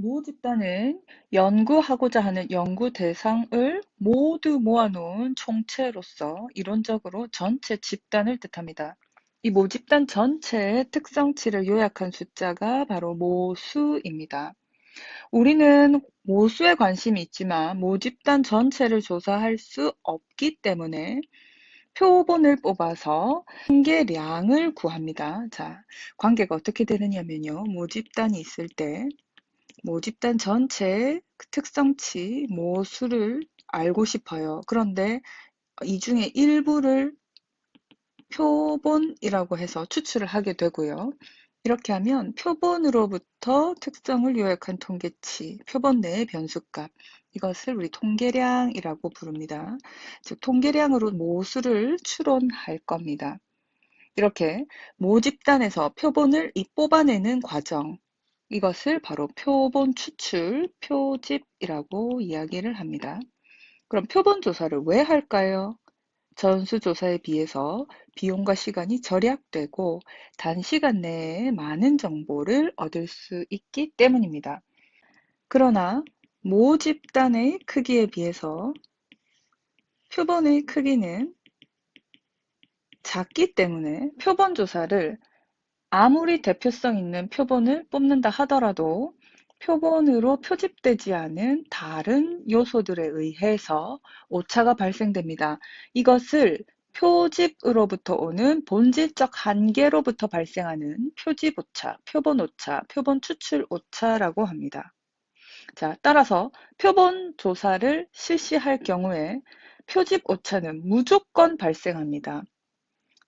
모 집단은 연구하고자 하는 연구 대상을 모두 모아놓은 총체로서 이론적으로 전체 집단을 뜻합니다. 이 모집단 전체의 특성치를 요약한 숫자가 바로 모수입니다. 우리는 모수에 관심이 있지만 모집단 전체를 조사할 수 없기 때문에 표본을 뽑아서 통계량을 구합니다. 자, 관계가 어떻게 되느냐면요. 모집단이 있을 때 모집단 전체의 그 특성치, 모수를 알고 싶어요. 그런데 이 중에 일부를 표본이라고 해서 추출을 하게 되고요. 이렇게 하면 표본으로부터 특성을 요약한 통계치, 표본 내의 변수값, 이것을 우리 통계량이라고 부릅니다. 즉, 통계량으로 모수를 추론할 겁니다. 이렇게 모집단에서 표본을 뽑아내는 과정, 이것을 바로 표본 추출, 표집이라고 이야기를 합니다. 그럼 표본 조사를 왜 할까요? 전수조사에 비해서 비용과 시간이 절약되고 단시간 내에 많은 정보를 얻을 수 있기 때문입니다. 그러나 모집단의 크기에 비해서 표본의 크기는 작기 때문에 표본 조사를 아무리 대표성 있는 표본을 뽑는다 하더라도 표본으로 표집되지 않은 다른 요소들에 의해서 오차가 발생됩니다. 이것을 표집으로부터 오는 본질적 한계로부터 발생하는 표집 오차, 표본 오차, 표본 추출 오차라고 합니다. 자, 따라서 표본 조사를 실시할 경우에 표집 오차는 무조건 발생합니다.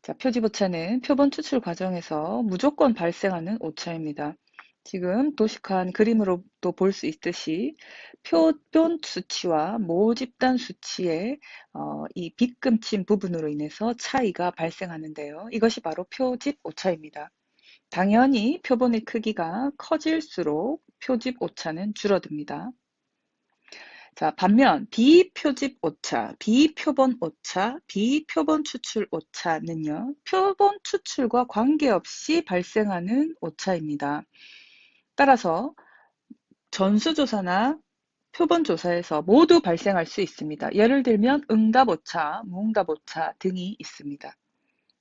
자, 표집 오차는 표본 추출 과정에서 무조건 발생하는 오차입니다. 지금 도식한 그림으로도 볼 수 있듯이 표본 수치와 모집단 수치의 이 빗금친 부분으로 인해서 차이가 발생하는데요. 이것이 바로 표집 오차입니다. 당연히 표본의 크기가 커질수록 표집 오차는 줄어듭니다. 자, 반면 비표집 오차, 비표본 오차, 비표본 추출 오차는요, 표본 추출과 관계없이 발생하는 오차입니다. 따라서 전수조사나 표본조사에서 모두 발생할 수 있습니다. 예를 들면 응답 오차, 무응답 오차 등이 있습니다.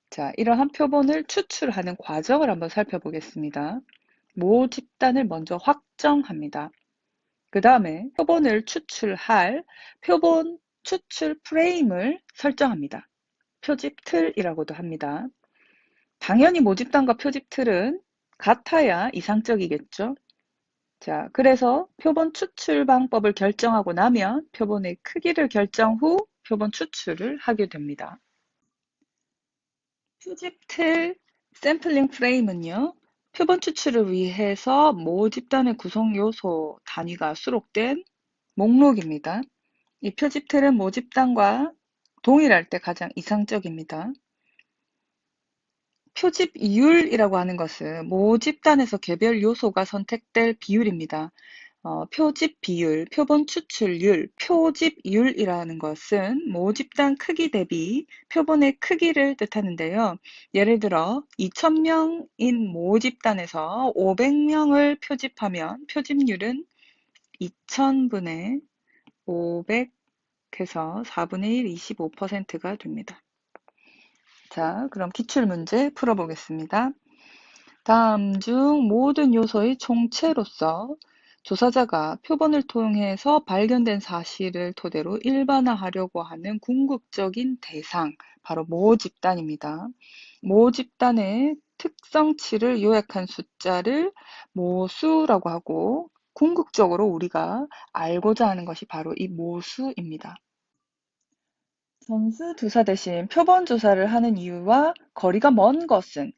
자, 이러한 표본을 추출하는 과정을 한번 살펴보겠습니다. 모 집단을 먼저 확정합니다. 그 다음에 표본을 추출할 표본 추출 프레임을 설정합니다. 표집 틀이라고도 합니다. 당연히 모집단과 표집 틀은 같아야 이상적이겠죠. 자, 그래서 표본 추출 방법을 결정하고 나면 표본의 크기를 결정 후 표본 추출을 하게 됩니다. 표집 틀 샘플링 프레임은요, 표본 추출을 위해서 모집단의 구성 요소 단위가 수록된 목록입니다. 이 표집틀은 모집단과 동일할 때 가장 이상적입니다. 표집이율이라고 하는 것은 모집단에서 개별 요소가 선택될 비율입니다. 표집 비율, 표본 추출률, 표집률이라는 것은 모집단 크기 대비 표본의 크기를 뜻하는데요. 예를 들어 2,000명인 모집단에서 500명을 표집하면 표집률은 2,000분의 500 해서 4분의 1, 25%가 됩니다. 자, 그럼 기출문제 풀어보겠습니다. 다음 중 모든 요소의 총체로서 조사자가 표본을 통해서 발견된 사실을 토대로 일반화하려고 하는 궁극적인 대상, 바로 모집단입니다. 모집단의 특성치를 요약한 숫자를 모수라고 하고 궁극적으로 우리가 알고자 하는 것이 바로 이 모수입니다. 전수조사 대신 표본조사를 하는 이유와 거리가 먼 것은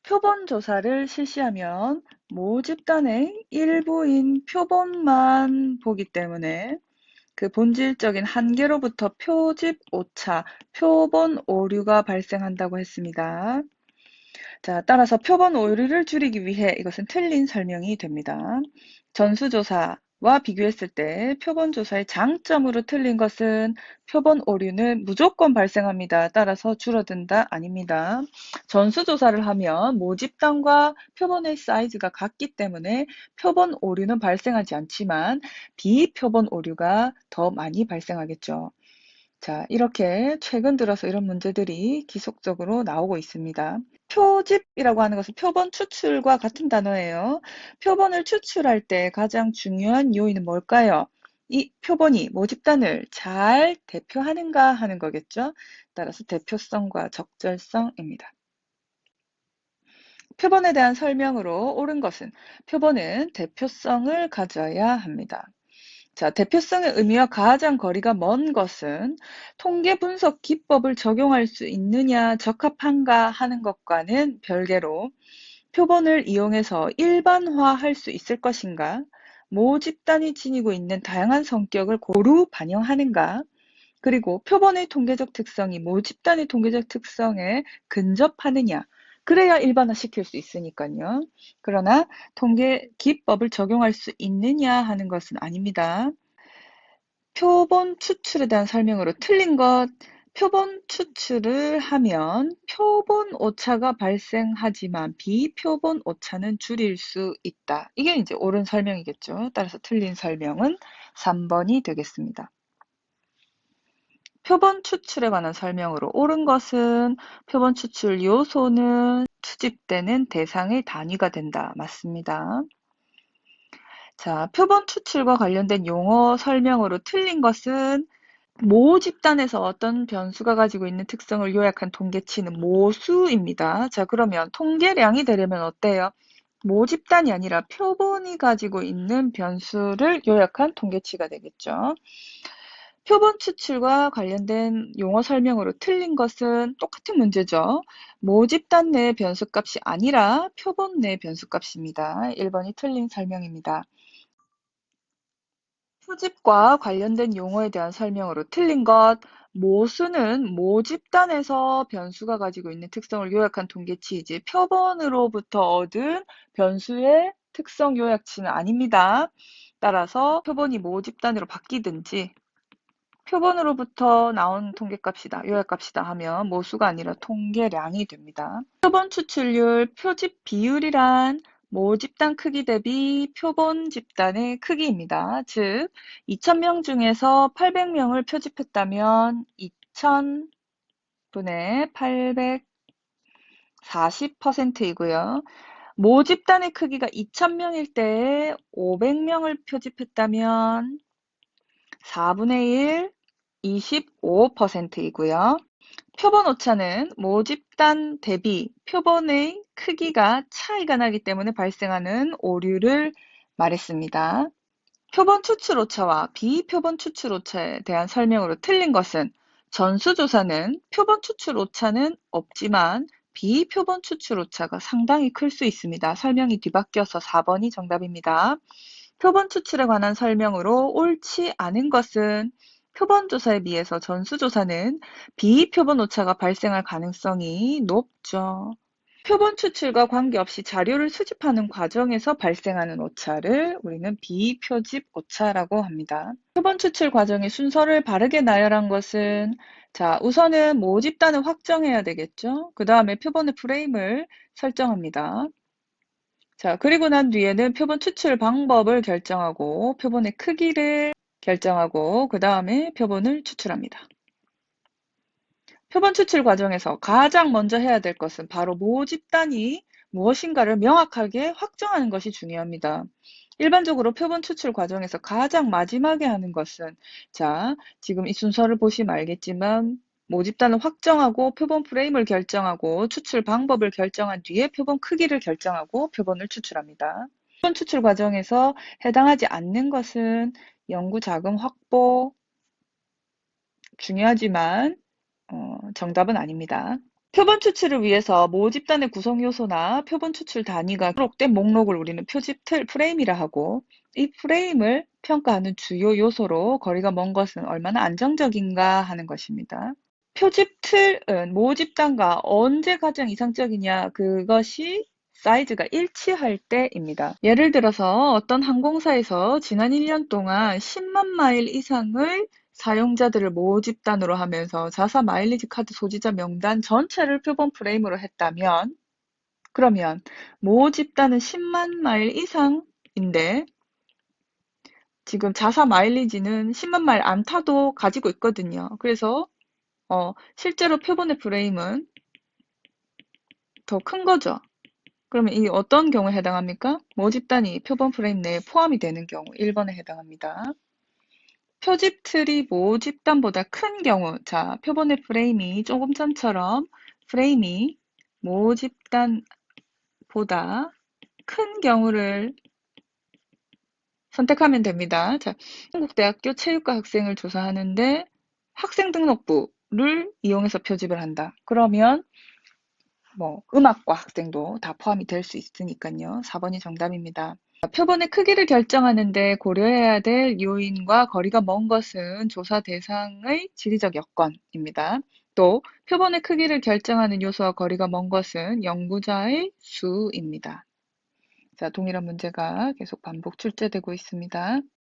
표본조사를 실시하면 모집단의 일부인 표본만 보기 때문에 그 본질적인 한계로부터 표집 오차, 표본 오류가 발생한다고 했습니다. 자, 따라서 표본 오류를 줄이기 위해 이것은 틀린 설명이 됩니다. 전수조사 비교했을 때 표본 조사의 장점으로 틀린 것은 표본 오류는 무조건 발생합니다. 따라서 줄어든다 아닙니다. 전수 조사를 하면 모집단과 표본의 사이즈가 같기 때문에 표본 오류는 발생하지 않지만 비표본 오류가 더 많이 발생하겠죠. 자, 이렇게 최근 들어서 이런 문제들이 지속적으로 나오고 있습니다. 표집이라고 하는 것은 표본 추출과 같은 단어예요. 표본을 추출할 때 가장 중요한 요인은 뭘까요? 이 표본이 모집단을 잘 대표하는가 하는 거겠죠. 따라서 대표성과 적절성입니다. 표본에 대한 설명으로 옳은 것은 표본은 대표성을 가져야 합니다. 자, 대표성의 의미와 가장 거리가 먼 것은 통계 분석 기법을 적용할 수 있느냐, 적합한가 하는 것과는 별개로 표본을 이용해서 일반화할 수 있을 것인가, 모집단이 지니고 있는 다양한 성격을 고루 반영하는가, 그리고 표본의 통계적 특성이 모집단의 통계적 특성에 근접하느냐, 그래야 일반화시킬 수 있으니까요. 그러나 통계 기법을 적용할 수 있느냐 하는 것은 아닙니다. 표본 추출에 대한 설명으로 틀린 것, 표본 추출을 하면 표본 오차가 발생하지만 비표본 오차는 줄일 수 있다. 이게 이제 옳은 설명이겠죠. 따라서 틀린 설명은 3번이 되겠습니다. 표본 추출에 관한 설명으로 옳은 것은 표본 추출 요소는 수집되는 대상의 단위가 된다. 맞습니다. 자, 표본 추출과 관련된 용어 설명으로 틀린 것은 모 집단에서 어떤 변수가 가지고 있는 특성을 요약한 통계치는 모수입니다. 자, 그러면 통계량이 되려면 어때요? 모 집단이 아니라 표본이 가지고 있는 변수를 요약한 통계치가 되겠죠. 표본 추출과 관련된 용어 설명으로 틀린 것은 똑같은 문제죠. 모 집단 내 변수값이 아니라 표본 내 변수값입니다. 1번이 틀린 설명입니다. 표집과 관련된 용어에 대한 설명으로 틀린 것, 모수는 모 집단에서 변수가 가지고 있는 특성을 요약한 통계치이지 표본으로부터 얻은 변수의 특성 요약치는 아닙니다. 따라서 표본이 모 집단으로 바뀌든지 표본으로부터 나온 통계값이다, 요약값이다 하면 모수가 아니라 통계량이 됩니다. 표본 추출률, 표집 비율이란 모집단 크기 대비 표본 집단의 크기입니다. 즉, 2000명 중에서 800명을 표집했다면 2000분의 840%이고요. 모집단의 크기가 2000명일 때 500명을 표집했다면 4분의 1, 25%이고요. 표본 오차는 모집단 대비 표본의 크기가 차이가 나기 때문에 발생하는 오류를 말했습니다. 표본 추출 오차와 비표본 추출 오차에 대한 설명으로 틀린 것은 전수조사는 표본 추출 오차는 없지만 비표본 추출 오차가 상당히 클 수 있습니다. 설명이 뒤바뀌어서 4번이 정답입니다. 표본 추출에 관한 설명으로 옳지 않은 것은 표본 조사에 비해서 전수조사는 비표본 오차가 발생할 가능성이 높죠. 표본 추출과 관계없이 자료를 수집하는 과정에서 발생하는 오차를 우리는 비표집 오차라고 합니다. 표본 추출 과정의 순서를 바르게 나열한 것은 자, 우선은 모집단을 확정해야 되겠죠. 그 다음에 표본의 프레임을 설정합니다. 자, 그리고 난 뒤에는 표본 추출 방법을 결정하고 표본의 크기를 결정하고 그 다음에 표본을 추출합니다. 표본 추출 과정에서 가장 먼저 해야 될 것은 바로 모집단이 무엇인가를 명확하게 확정하는 것이 중요합니다. 일반적으로 표본 추출 과정에서 가장 마지막에 하는 것은 자, 지금 이 순서를 보시면 알겠지만 모집단을 확정하고 표본 프레임을 결정하고 추출 방법을 결정한 뒤에 표본 크기를 결정하고 표본을 추출합니다. 표본 추출 과정에서 해당하지 않는 것은 연구 자금 확보 중요하지만 정답은 아닙니다. 표본 추출을 위해서 모집단의 구성 요소나 표본 추출 단위가 기록된 목록을 우리는 표집 틀 프레임이라 하고 이 프레임을 평가하는 주요 요소로 거리가 먼 것은 얼마나 안정적인가 하는 것입니다. 표집 틀은 모집단과 언제 가장 이상적이냐 그것이 사이즈가 일치할 때입니다. 예를 들어서 어떤 항공사에서 지난 1년 동안 10만 마일 이상을 사용자들을 모집단으로 하면서 자사 마일리지 카드 소지자 명단 전체를 표본 프레임으로 했다면, 그러면 모집단은 10만 마일 이상인데 지금 자사 마일리지는 10만 마일 안 타도 가지고 있거든요. 그래서 실제로 표본의 프레임은 더 큰 거죠. 그러면 이 어떤 경우에 해당합니까? 모집단이 표본 프레임 내에 포함이 되는 경우 1번에 해당합니다. 표집 틀이 모집단보다 큰 경우, 자, 표본의 프레임이 조금 전처럼 프레임이 모집단보다 큰 경우를 선택하면 됩니다. 자, 한국대학교 체육과 학생을 조사하는데 학생 등록부를 이용해서 표집을 한다. 그러면 뭐 음악과 학생도 다 포함이 될 수 있으니까요. 4번이 정답입니다. 표본의 크기를 결정하는데 고려해야 될 요인과 거리가 먼 것은 조사 대상의 지리적 여건입니다. 또 표본의 크기를 결정하는 요소와 거리가 먼 것은 연구자의 수입니다. 자, 동일한 문제가 계속 반복 출제되고 있습니다.